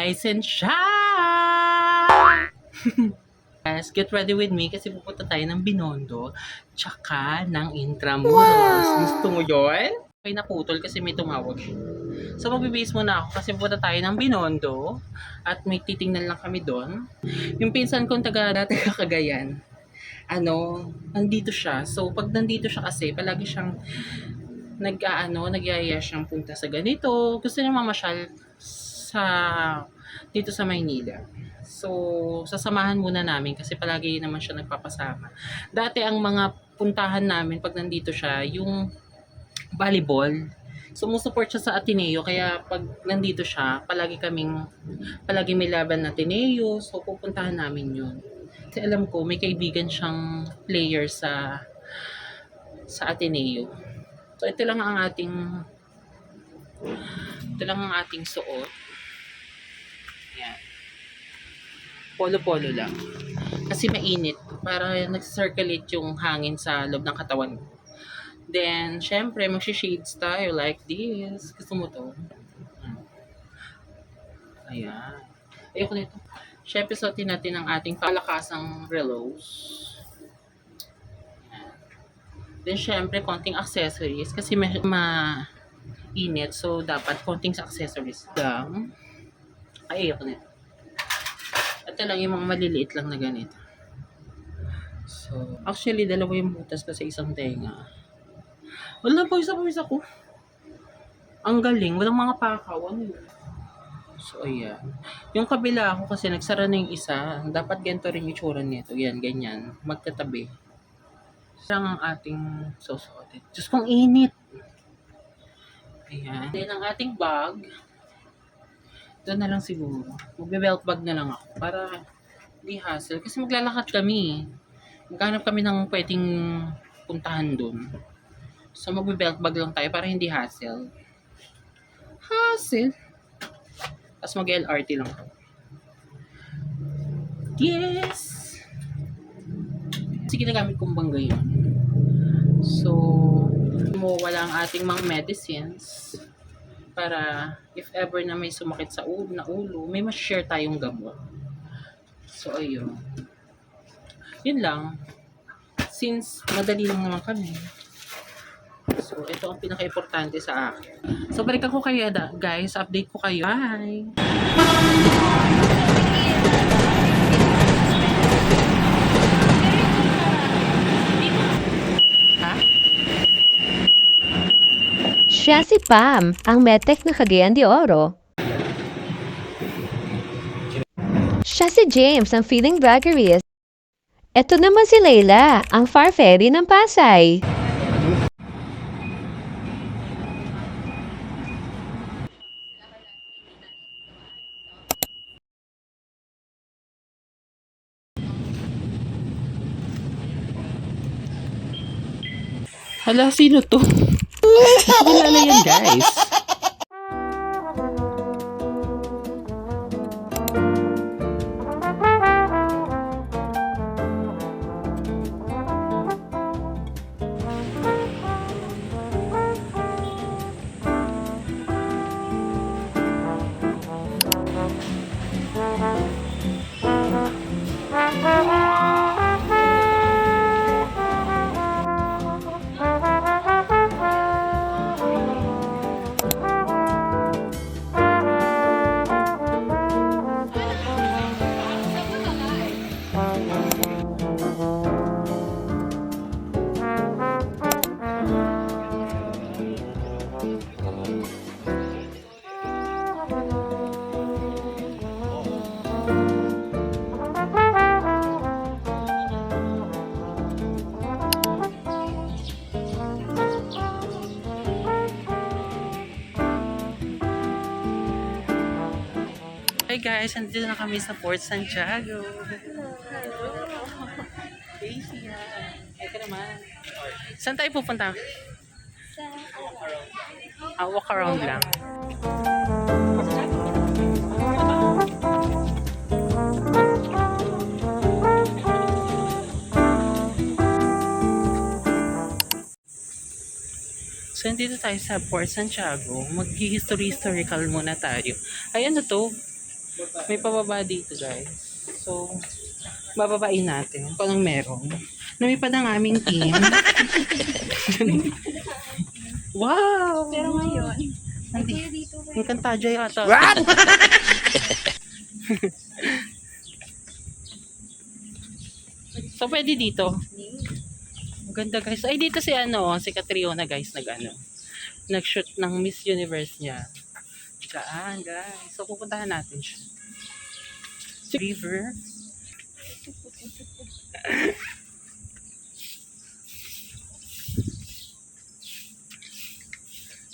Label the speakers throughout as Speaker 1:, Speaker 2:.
Speaker 1: Rise and shine! Guys, get ready with me kasi pupunta tayo ng Binondo tsaka ng Intramuros. Gusto mo yun? Okay, naputol kasi may tumawag. So magbibihis muna ako kasi pupunta tayo ng Binondo at may titingnan lang kami doon. Yung pinsan kong taga Cagayan, nandito siya. So pag nandito siya kasi, palagi siyang nagyaya siyang punta sa ganito. Gusto niya mamasyal sa dito sa Maynila. So, sasamahan muna namin kasi palagi naman siya nagpapasama. Dati ang mga puntahan namin pag nandito siya, yung volleyball. Sumusuport siya sa Ateneo kaya pag nandito siya, palagi may laban na Ateneo. So, pupuntahan namin yun. Kasi alam ko, may kaibigan siyang player sa Ateneo. So, ito lang ang ating suot. Yan. Polo-polo lang. Kasi mainit. Para nag-circulate yung hangin sa loob ng katawan. Then, syempre, mag-shades tayo like this. Gusto mo to? Ayan. Ayoko nito. Syempre, suotin natin ang ating palakasang relos. Then, syempre, konting accessories. Kasi mainit. So, dapat konting sa accessories lang. Ay, ayoko nito. Ito lang yung mga maliliit lang na ganito. So, actually, dalawa yung butas ko sa isang tenga. Wala po, isa ko. Ang galing, walang mga pakaw. Ano yun? So, ayan. Yung kabila ako kasi nagsara na yung isa. Dapat ganito rin yung itsura nito. Yan, ganyan. Magkatabi. Lang ang ating susuotin. Diyos kong init. Ayan. Then, ang ating bag. Ito na lang siguro. Magbe-belt bag na lang ako para di hassle. Kasi maglalakad kami. Maghanap kami ng pwedeng puntahan dun. So, magbe-belt bag lang tayo para hindi hassle. Tapos mag-LRT lang ako. Yes! Kasi ginagamit kong bangga yun. So, wala ang ating mga medicines para if ever na may sumakit sa ulo, may ma-share tayong gamot. So, ayun. Yun lang. Since madali lang naman kami. So, ito ang pinaka-importante sa akin. So, balikan ko kayo, guys. Update ko kayo. Bye!
Speaker 2: Siya si Pam, ang metek na Cagayan de Oro. Siya si James, ang feeling braggerist. Ito naman si Layla, ang far ferry ng Pasay.
Speaker 1: Hala, sino to? Kilala yan, guys. Hi guys, nandito na kami sa Port Santiago. Hello. Daisy yan. Ay ka naman. Saan tayo pupunta? Walk around lang. So, nandito tayo sa Port Santiago. Mag-historical muna tayo. Ay, ano to? May pababa dito, guys. So, bababain natin kung anong meron. Lumipad ang aming team. Wow!
Speaker 3: Pero ngayon, may
Speaker 1: Hindi.
Speaker 3: kuya dito.
Speaker 1: Encantadia yata.
Speaker 4: What?
Speaker 1: So, pwede dito. Ang ganda, guys. Ay, dito si si Catriona, guys, nag-shoot ng Miss Universe niya. Diyan, guys. So, pupuntahan natin siya. River.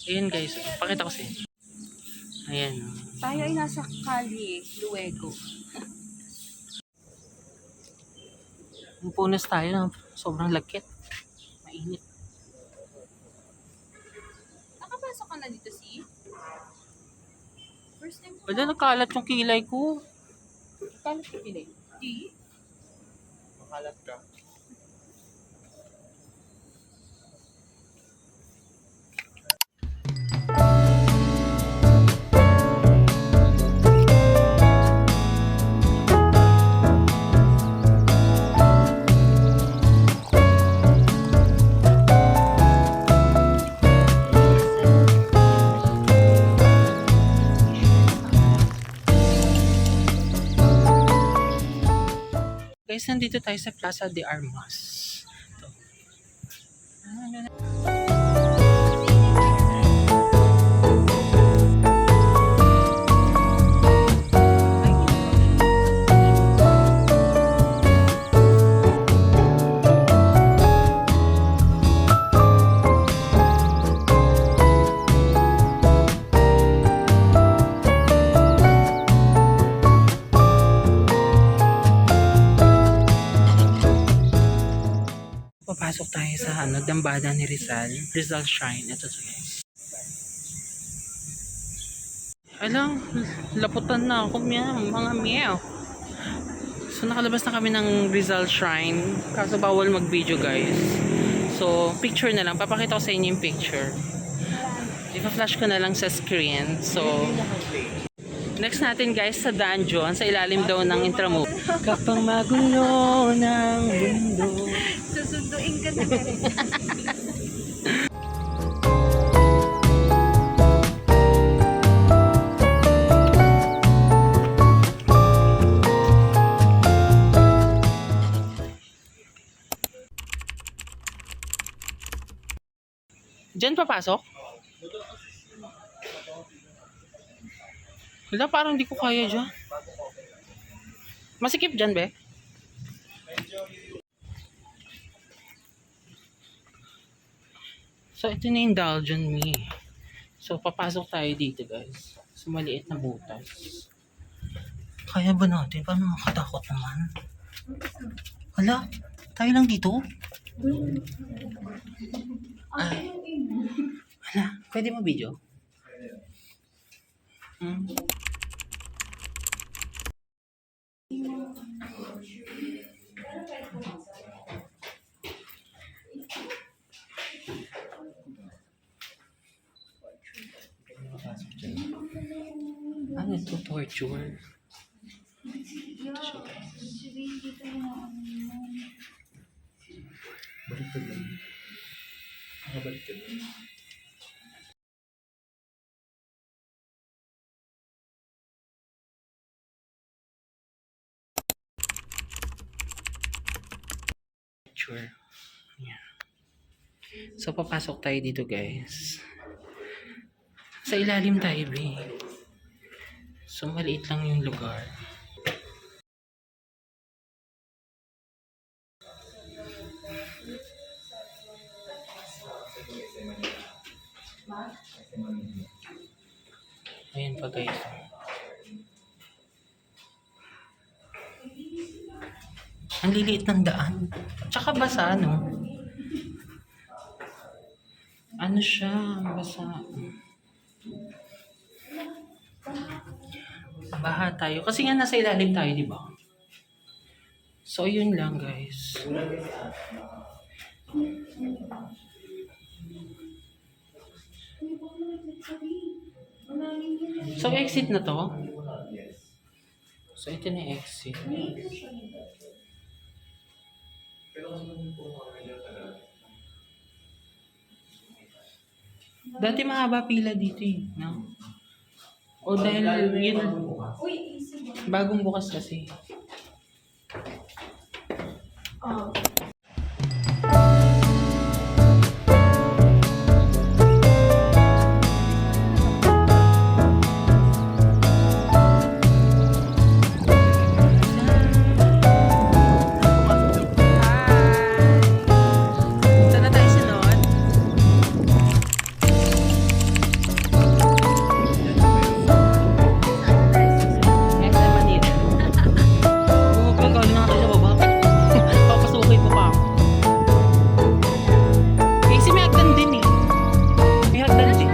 Speaker 1: Ayan, guys. Pakita ko sa inyo. Ayan.
Speaker 3: Tayo ay nasa Cali, Luego.
Speaker 1: Punas tayo ng sobrang lagkit. Mainit.
Speaker 3: Nakapasok ka na dito, si? First time ko.
Speaker 1: Wala, nakalat yung kilay ko.
Speaker 3: Kalat ka pinay. Di?
Speaker 4: Makalat ka.
Speaker 1: Guys, nandito tayo sa Plaza de Armas. Ito. Papasok tayo sa dambada ni Rizal Shrine. Ito to, guys. Alang, laputan na ako mga meow. So nakalabas na kami ng Rizal Shrine. Kaso bawal mag-video, guys. So picture na lang. Papakita ko sa inyo yung picture. Ipa-flash ko na lang sa screen. So next natin, guys, sa dungeon. Sa ilalim daw ng Intramuros. Kapag magulo ng mundo.
Speaker 3: Susunduin ka na rin.
Speaker 1: Diyan papasok? Wala, parang di ko kaya dyan. Masikip dyan, be? So, ito na yung dungeon me. So, papasok tayo dito, guys. So, maliit na butas. Kaya ba natin? Paano makatakot naman? Wala, tayo lang dito. Ay. Wala, pwede mo video? Ano ito? Torture.
Speaker 4: Baliktad lang. Nakabaliktad lang.
Speaker 1: Torture. Yan. So, papasok tayo dito, guys. Sa ilalim tayo, be. So, maliit lang yung lugar. Ayan pa, guys. Ang liliit ng daan. Tsaka basa, no? Ano siya? Basa. Baha tayo. Kasi nga nasa ilalim tayo, di ba? So, yun lang, guys. So, exit na to? So, ito na yung exit. Dati mahaba pila dito eh. No? O dahil yun, bagong bukas kasi. Saan na tayo sinod? SM Manila. Bumapal ka na tayo sa baba. Papasukin mo pa ako. Kasi may hagdan din eh. May hagdan din.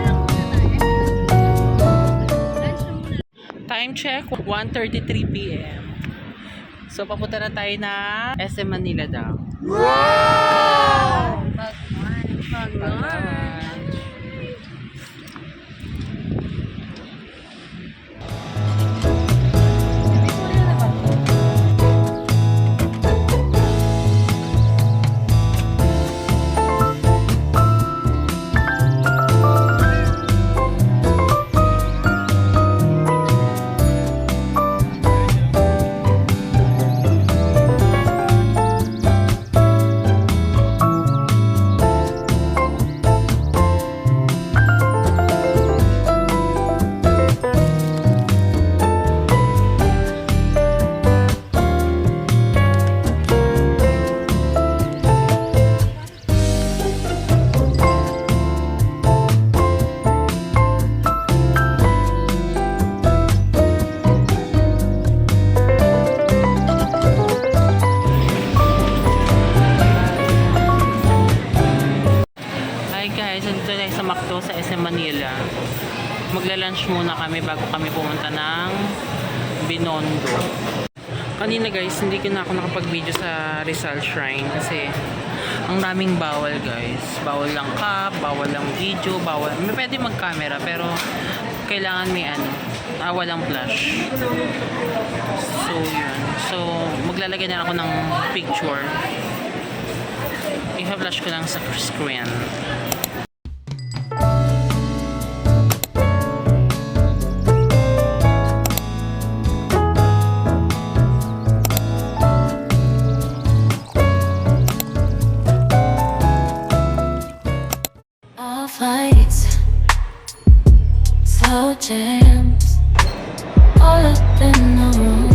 Speaker 1: Time check, 1:33 p.m. So, papunta na tayo na SM Manila daw. Pag-lunch. Hi guys, nandito tayo sa McDo sa SM Manila. Magla-lunch muna kami bago kami pumunta ng Binondo. Kanina guys, hindi ko na ako nakapag-video sa Rizal Shrine kasi ang daming bawal guys. Bawal lang cap, bawal lang video, bawal. May pwede mag-camera pero kailangan may walang flash. So yun. So maglalagay na ako ng picture. I-flash ko lang sa screen.
Speaker 5: Our fights, slow jams, all up in the room,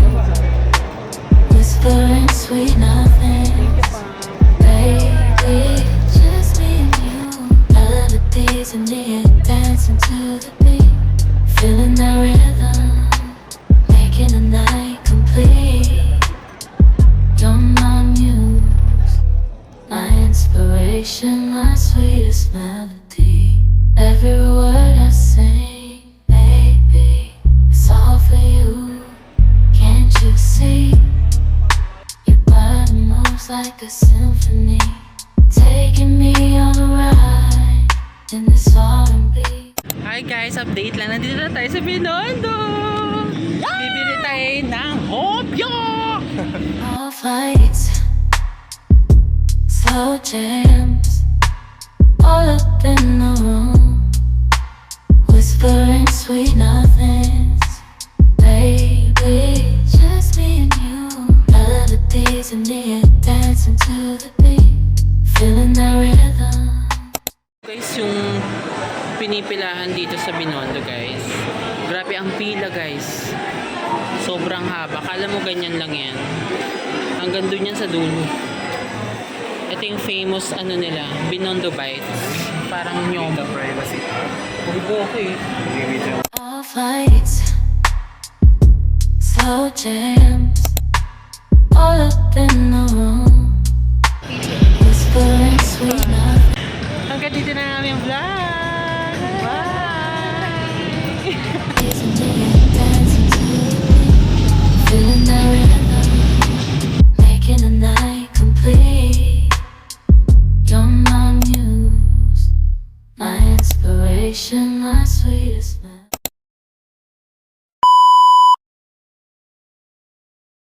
Speaker 5: whispering sweet nothings. Baby, just me and you. Melodies in the air, dancing to the beat, feeling the rhythm, making the night complete. You're my muse, my inspiration, my sweetest melody. Every word I sing, baby, it's all for you. Can't you see? Your body moves like a symphony, taking me on a ride in this R&B.
Speaker 1: Hi guys, update lang. Nandito na tayo sa Binondo. Bibili tayo ng hopyo.
Speaker 5: All fights, slow jams, all up in the room, whispering sweet nothings. Baby, just me and you. Melodies in the air, dancing to the beat, feeling the rhythm.
Speaker 1: Guys, yung pinipilahan dito sa Binondo guys. Grabe ang pila guys. Sobrang haba. Kala mo ganyan lang yan. Hanggang dun yan sa dulo. Ito yung famous nila, Binondo Bites. Parang nyom.
Speaker 4: Privacy.
Speaker 1: Bugo ko eh.
Speaker 5: All fights, slow jams, all up in the room, whispering sweet nothings.
Speaker 1: Hanggang dito na namin yung vlog. Bye!
Speaker 5: Dancing to the beat, feeling the rhythm, making the night complete. You're my muse, my inspiration, my sweetest melody.